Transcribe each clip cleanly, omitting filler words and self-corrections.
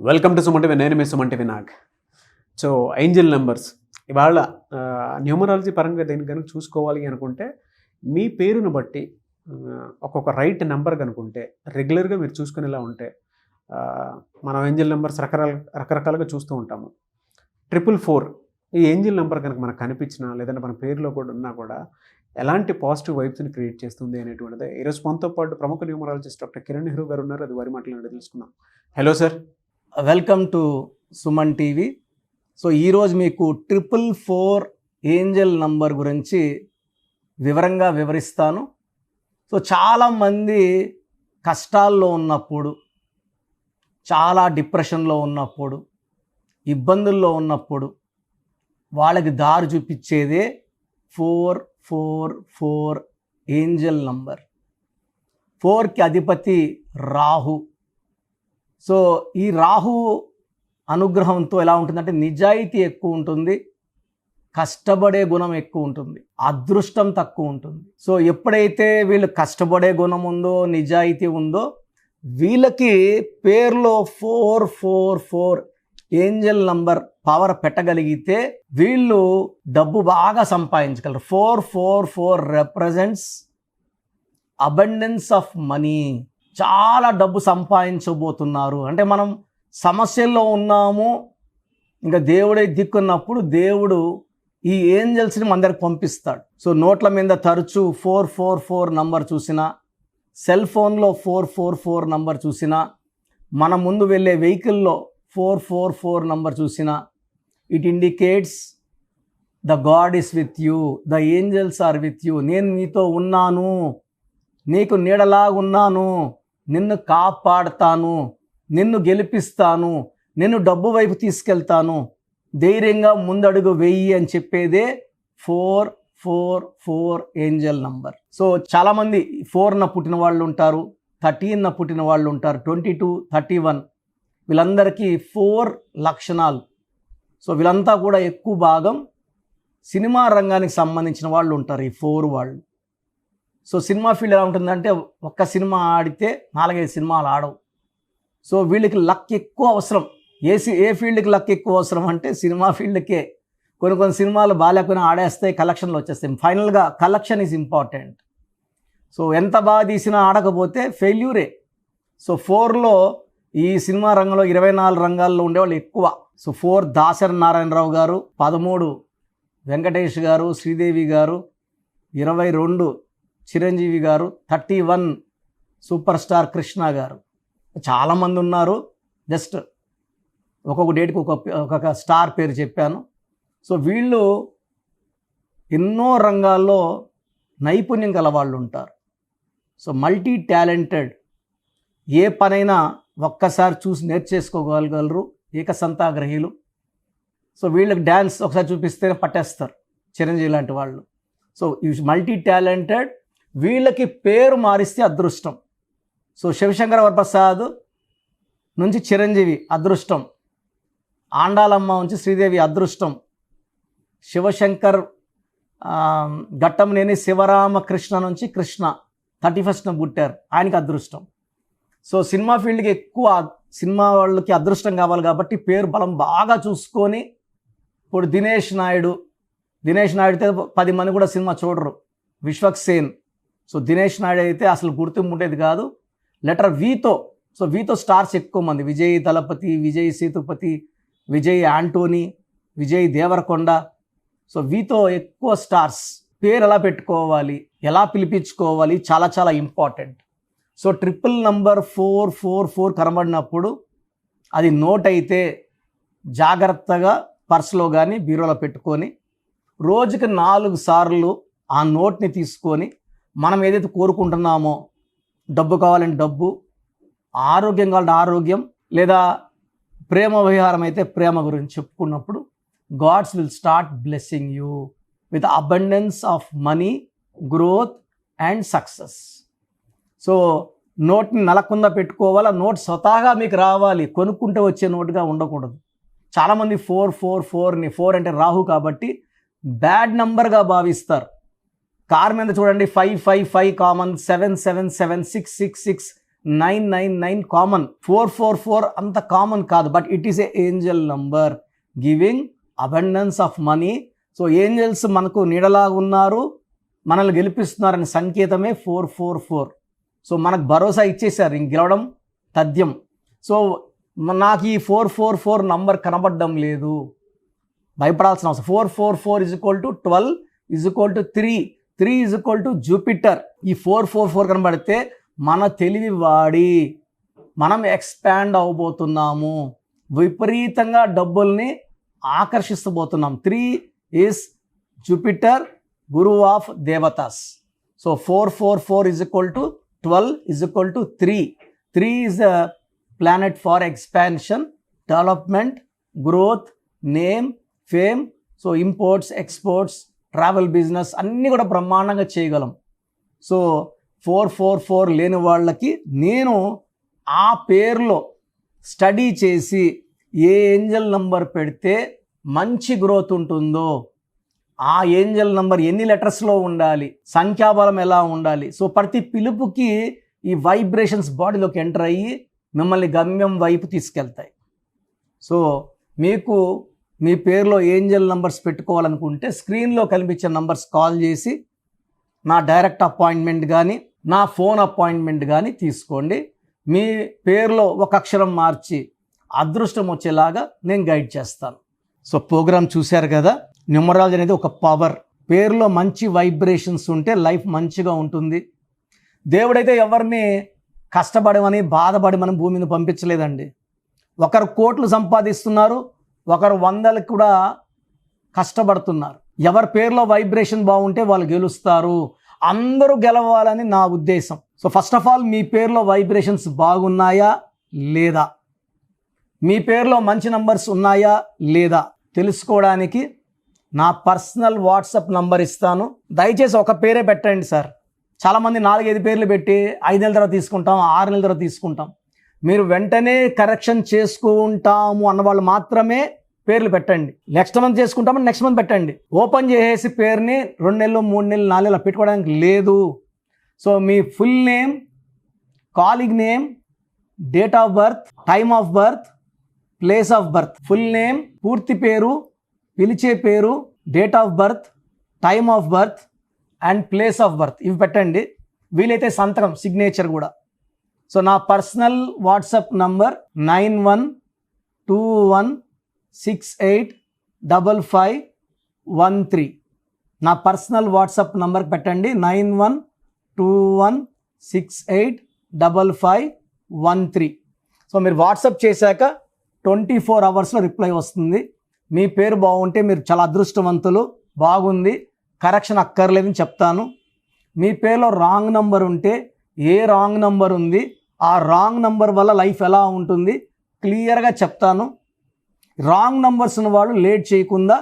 Welcome to Suman TV. నేను మీ Suman TV Nag. So angel numbers ఇవాళ న్యూమరాలజీ పరంగా దీన్ని కనుక చూసుకోవాలి అనుకుంటే మీ పేరును బట్టి ఒక్కొక్క రైట్ నెంబర్ కనుకుంటే రెగ్యులర్గా మీరు చూసుకునేలా ఉంటే మనం ఏంజల్ నెంబర్స్ రకరకాలుగా చూస్తూ ఉంటాము. 444 ఈ ఏంజల్ నెంబర్ కనుక మనకు కనిపించినా లేదంటే మన పేరులో కూడా ఉన్నా కూడా ఎలాంటి పాజిటివ్ వైబ్స్ని క్రియేట్ చేస్తుంది అనేటువంటిది ఈరోజు మనతో పాటు ప్రముఖ న్యూమరాలజిస్ట్ డాక్టర్ కిరణ్ నెహ్రూ గారు ఉన్నారు. అది వారి మాటలు తెలుసుకుందాం. Hello sir, welcome to Suman TV. So ఈరోజు మీకు 444 ఏంజల్ నంబర్ గురించి వివరంగా వివరిస్తాను. సో చాలామంది కష్టాల్లో ఉన్నప్పుడు, చాలా డిప్రెషన్లో ఉన్నప్పుడు, ఇబ్బందుల్లో ఉన్నప్పుడు వాళ్ళకి దారి చూపించేదే 444 ఏంజల్ నంబర్. 4కి అధిపతి రాహు. సో ఈ రాహు అనుగ్రహంతో ఎలా ఉంటుందంటే నిజాయితీ ఎక్కువ ఉంటుంది, కష్టపడే గుణం ఎక్కువ ఉంటుంది, అదృష్టం తక్కువ ఉంటుంది. సో ఎప్పుడైతే వీళ్ళు కష్టపడే గుణం ఉందో, నిజాయితీ ఉందో, వీళ్ళకి పేరులో 444 ఏంజల్ నంబర్ పవర్ పెట్టగలిగితే వీళ్ళు డబ్బు బాగా సంపాదించగలరు. 444 రిప్రజెంట్స్ అబండెన్స్ ఆఫ్ మనీ. చాలా డబ్బు సంపాదించబోతున్నారు అంటే మనం సమస్యల్లో ఉన్నాము, ఇంకా దేవుడే దిక్కున్నప్పుడు దేవుడు ఈ ఏంజల్స్ని మన దగ్గరికి పంపిస్తాడు. సో నోట్ల మీద తరచూ 444 నంబర్ చూసినా, సెల్ ఫోన్లో 444 నంబర్ చూసినా, మన ముందు వెళ్ళే వెహికల్లో 444 నంబర్ చూసినా, it indicates the God is with you, the angels are with you. నేను నీతో ఉన్నాను, నీకు నీడలాగున్నాను, నిన్ను కాపాడుతాను, నిన్ను గెలిపిస్తాను, నిన్ను డబ్బు వైపు తీసుకెళ్తాను, ధైర్యంగా ముందడుగు వెయ్యి అని చెప్పేదే 444 ఏంజల్ నంబర్. సో చాలామంది 4న పుట్టిన వాళ్ళు ఉంటారు, 13న పుట్టిన వాళ్ళు ఉంటారు, 22, 31. వీళ్ళందరికీ 4 లక్షణాలు. సో వీళ్ళంతా కూడా ఎక్కువ భాగం సినిమా రంగానికి సంబంధించిన వాళ్ళు ఉంటారు, ఈ 4 వాళ్ళు. సో సినిమా ఫీల్డ్ ఎలా ఉంటుందంటే ఒక్క సినిమా ఆడితే 4-5 సినిమాలు ఆడవు. సో వీళ్ళకి లక్ ఎక్కువ అవసరం. ఏ ఫీల్డ్కి లక్ ఎక్కువ అవసరం అంటే సినిమా ఫీల్డ్కే. కొన్ని సినిమాలు బాగాలేకపోయినా ఆడేస్తాయి, కలెక్షన్లు వచ్చేస్తాయి. ఫైనల్గా కలెక్షన్ ఈజ్ ఇంపార్టెంట్. సో ఎంత బాగా తీసినా ఆడకపోతే ఫెయిల్యూరే. సో 4లో ఈ సినిమా రంగంలో 24 రంగాల్లో ఉండేవాళ్ళు ఎక్కువ. సో 4 దాసరి నారాయణరావు గారు, 13 వెంకటేష్ గారు, శ్రీదేవి గారు, 22 చిరంజీవి గారు, 31 సూపర్ స్టార్ కృష్ణ గారు. చాలామంది ఉన్నారు. జస్ట్ ఒక్కొక్క డేట్కి ఒక్కొక్క స్టార్ పేరు చెప్పాను. సో వీళ్ళు ఎన్నో రంగాల్లో నైపుణ్యం గల వాళ్ళు ఉంటారు. So multi talented. ఏ పనైనా ఒక్కసారి చూసి నేర్చేసుకోగలగలరు, ఏకసంతాగ్రహీలు. సో వీళ్ళకి డ్యాన్స్ ఒకసారి చూపిస్తేనే పట్టేస్తారు, చిరంజీవి లాంటి వాళ్ళు. సో ఈ మల్టీ టాలెంటెడ్. వీళ్ళకి పేరు మారిస్తే అదృష్టం. సో శివశంకర వరప్రసాద్ నుంచి చిరంజీవి అదృష్టం, ఆండాలమ్మ నుంచి శ్రీదేవి అదృష్టం, శివశంకర్ ఘట్టంనేని శివరామకృష్ణ నుంచి కృష్ణ 31న పుట్టారు, ఆయనకి అదృష్టం. సో సినిమా ఫీల్డ్కి ఎక్కువ సినిమా వాళ్ళకి అదృష్టం కావాలి కాబట్టి పేరు బలం బాగా చూసుకొని, ఇప్పుడు దినేష్ నాయుడుతో 10 మంది కూడా సినిమా చూడరు. విశ్వక్సేన్. సో దినేష్ నాయుడు అయితే అసలు గుర్తింపు ఉండేది కాదు. లెటర్ వీతో. సో వీతో స్టార్స్ ఎక్కువ మంది. విజయ్ దళపతి, విజయ్ సేతుపతి, విజయ్ ఆంటోనీ, విజయ్ దేవరకొండ. సో వీతో ఎక్కువ స్టార్స్. పేరు ఎలా పెట్టుకోవాలి, ఎలా పిలిపించుకోవాలి, చాలా చాలా ఇంపార్టెంట్. సో 444 కనబడినప్పుడు అది నోట్ అయితే జాగ్రత్తగా పర్సులో కానీ బీరోలో పెట్టుకొని రోజుకి 4 సార్లు ఆ నోట్ని తీసుకొని మనం ఏదైతే కోరుకుంటున్నామో, డబ్బు కావాలంటే డబ్బు, ఆరోగ్యం కావాలంటే ఆరోగ్యం, లేదా ప్రేమ విహారం అయితే ప్రేమ గురించి చెప్పుకున్నప్పుడు gods will start blessing you with abundance of money, growth and success. So నోట్ని నలకుండా పెట్టుకోవాలి. ఆ నోట్ స్వతహాగా మీకు రావాలి, కొనుక్కుంటే వచ్చే నోటుగా ఉండకూడదు. చాలామంది 444ని 4 అంటే రాహు కాబట్టి బ్యాడ్ నంబర్గా భావిస్తారు. కార్ మీద చూడండి 555 కామన్, 777 666 999 కామన్. 444 అంత కామన్ కాదు, but it is a Angel number giving abundance of money. So angels మనకు నీడలాగా ఉన్నారు, మనల్ని గెలిపిస్తున్నారని సంకేతమే 444. సో మనకు భరోసా ఇచ్చేశారు, ఇంక గెలవడం తథ్యం. సో నాకు ఈ 444 నంబర్ కనబడడం లేదు, భయపడాల్సిన అవసరం. 444 12 3. 3 జూపిటర్. ఈ 444 కనబడితే మన తెలివి వాడి మనం ఎక్స్పాండ్ అవబోతున్నాము, విపరీతంగా డబ్బుల్ని ఆకర్షిస్తబోతున్నాం. 3 ఈజ్ జూపిటర్, గురువు of devatas. So 444 12 3. 3 is the planet for expansion, development, growth, name, fame. So imports, exports, travel, business అన్నీ కూడా బ్రహ్మాండంగా చేయగలం. సో 444 లేని వాళ్ళకి నేను ఆ పేరులో స్టడీ చేసి ఏ ఏంజల్ నంబర్ పెడితే మంచి గ్రోత్ ఉంటుందో, ఆ ఏంజల్ నంబర్ ఎన్ని లెటర్స్లో ఉండాలి, సంఖ్యాబలం ఎలా ఉండాలి. సో ప్రతి పిలుపుకి ఈ వైబ్రేషన్స్ బాడీలోకి ఎంటర్ అయ్యి మిమ్మల్ని గమ్యం వైపు తీసుకెళ్తాయి. సో మీకు మీ పేరులో ఏంజల్ నంబర్స్ పెట్టుకోవాలనుకుంటే స్క్రీన్లో కనిపించే నంబర్స్ కాల్ చేసి నా డైరెక్ట్ అపాయింట్మెంట్ కానీ నా ఫోన్ అపాయింట్మెంట్ కానీ తీసుకోండి. మీ పేరులో ఒక అక్షరం మార్చి అదృష్టం వచ్చేలాగా నేను గైడ్ చేస్తాను. సో ప్రోగ్రామ్ చూశారు కదా, న్యూమరాలజీ అనేది ఒక పవర్. పేరులో మంచి వైబ్రేషన్స్ ఉంటే లైఫ్ మంచిగా ఉంటుంది. దేవుడైతే ఎవరిని కష్టపడమని బాధపడమని భూమి మీద పంపించలేదండి. ఒకరు కోట్లు సంపాదిస్తున్నారు, ఒకరు 100లకు కూడా కష్టపడుతున్నారు. ఎవరి పేరులో వైబ్రేషన్ బాగుంటే వాళ్ళు గెలుస్తారు. అందరూ గెలవాలని నా ఉద్దేశం. సో ఫస్ట్ ఆఫ్ ఆల్ మీ పేరులో వైబ్రేషన్స్ బాగున్నాయా లేదా, మీ పేరులో మంచి నంబర్స్ ఉన్నాయా లేదా తెలుసుకోవడానికి నా పర్సనల్ వాట్సాప్ నంబర్ ఇస్తాను. దయచేసి ఒక పేరే పెట్టండి సార్. చాలామంది 4-5 పేర్లు పెట్టి 5 నెలల తర్వాత తీసుకుంటాం, 6 నెలల తర్వాత తీసుకుంటాం. మీరు వెంటనే కరెక్షన్ చేసుకుంటాము అన్నవాళ్ళు మాత్రమే పేర్లు పెట్టండి. నెక్స్ట్ మంత్ చేసుకుంటామని నెక్స్ట్ మంత్ పెట్టండి. ఓపెన్ చేసేసి పేరుని 2 నెలలు 3 నెలలు 4 నెలలు పెట్టుకోవడానికి లేదు. సో మీ full name, calling name, date of birth, time of birth, place of birth, full name, పూర్తి పేరు, పిలిచే పేరు, date of birth, time of birth and place of birth ఇవి పెట్టండి. వీలైతే సంతకం, సిగ్నేచర్ కూడా. సో నా పర్సనల్ వాట్సాప్ నంబర్ 9121685513. నా పర్సనల్ వాట్సాప్ నంబర్కి పెట్టండి 9121685513. సో మీరు వాట్సాప్ చేశాక 24 అవర్స్లో రిప్లై వస్తుంది. మీ పేరు బాగుంటే మీరు చాలా అదృష్టవంతులు, బాగుంది, కరెక్షన్ అక్కర్లేదని చెప్తాను. మీ పేరులో రాంగ్ నంబర్ ఉంటే ఏ రాంగ్ నంబర్ ఉంది, ఆ రాంగ్ నంబర్ వల్ల లైఫ్ ఎలా ఉంటుంది క్లియర్గా చెప్తాను. రాంగ్ నంబర్స్ ఉన్న వాళ్ళు లేట్ చేయకుండా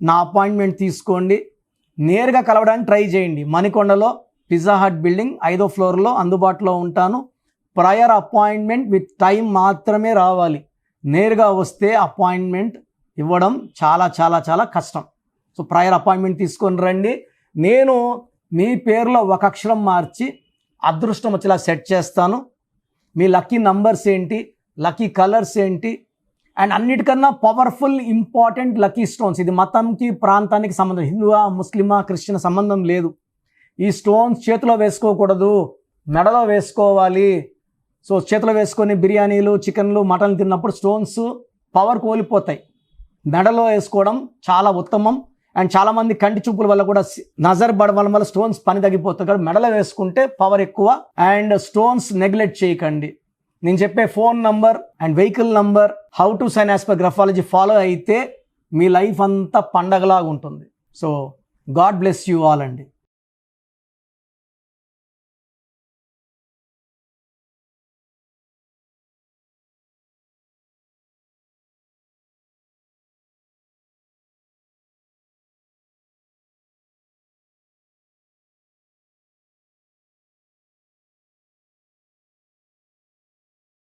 నా అపాయింట్మెంట్ తీసుకోండి. నేరుగా కలవడానికి ట్రై చేయండి. మణికొండలో పిజ్జా హట్ బిల్డింగ్ 5వ ఫ్లోర్లో అందుబాటులో ఉంటాను. ప్రయర్ అపాయింట్మెంట్ విత్ టైం మాత్రమే రావాలి. నేరుగా వస్తే అపాయింట్మెంట్ ఇవ్వడం చాలా చాలా చాలా కష్టం. సో ప్రయర్ అపాయింట్మెంట్ తీసుకొని రండి. నేను మీ పేరులో ఒక అక్షరం మార్చి అదృష్టం వచ్చేలా సెట్ చేస్తాను. మీ లక్కీ నంబర్స్ ఏంటి, లక్కీ కలర్స్ ఏంటి, అండ్ అన్నిటికన్నా పవర్ఫుల్ ఇంపార్టెంట్ లక్కీ స్టోన్స్. ఇది మతంకి ప్రాంతానికి సంబంధం, హిందువా ముస్లిమా క్రిస్టియన్ సంబంధం లేదు. ఈ స్టోన్స్ చేతిలో వేసుకోకూడదు, మెడలో వేసుకోవాలి. సో చేతిలో వేసుకొని బిర్యానీలు, చికెన్లు, మటన్లు తిన్నప్పుడు స్టోన్స్ పవర్ కోల్పోతాయి. మెడలో వేసుకోవడం చాలా ఉత్తమం. అండ్ చాలామంది కంటి చూపుల వల్ల కూడా నజర్ పడడం వల్ల స్టోన్స్ పని తగ్గిపోతుంది. కాబట్టి మెడలో వేసుకుంటే పవర్ ఎక్కువ. అండ్ స్టోన్స్ నెగ్లెక్ట్ చేయకండి. నేను చెప్పే phone number and vehicle number, how to sign as per graphology follow అయితే మీ లైఫ్ అంతా పండగలాగా ఉంటుంది. So God bless you all అండి.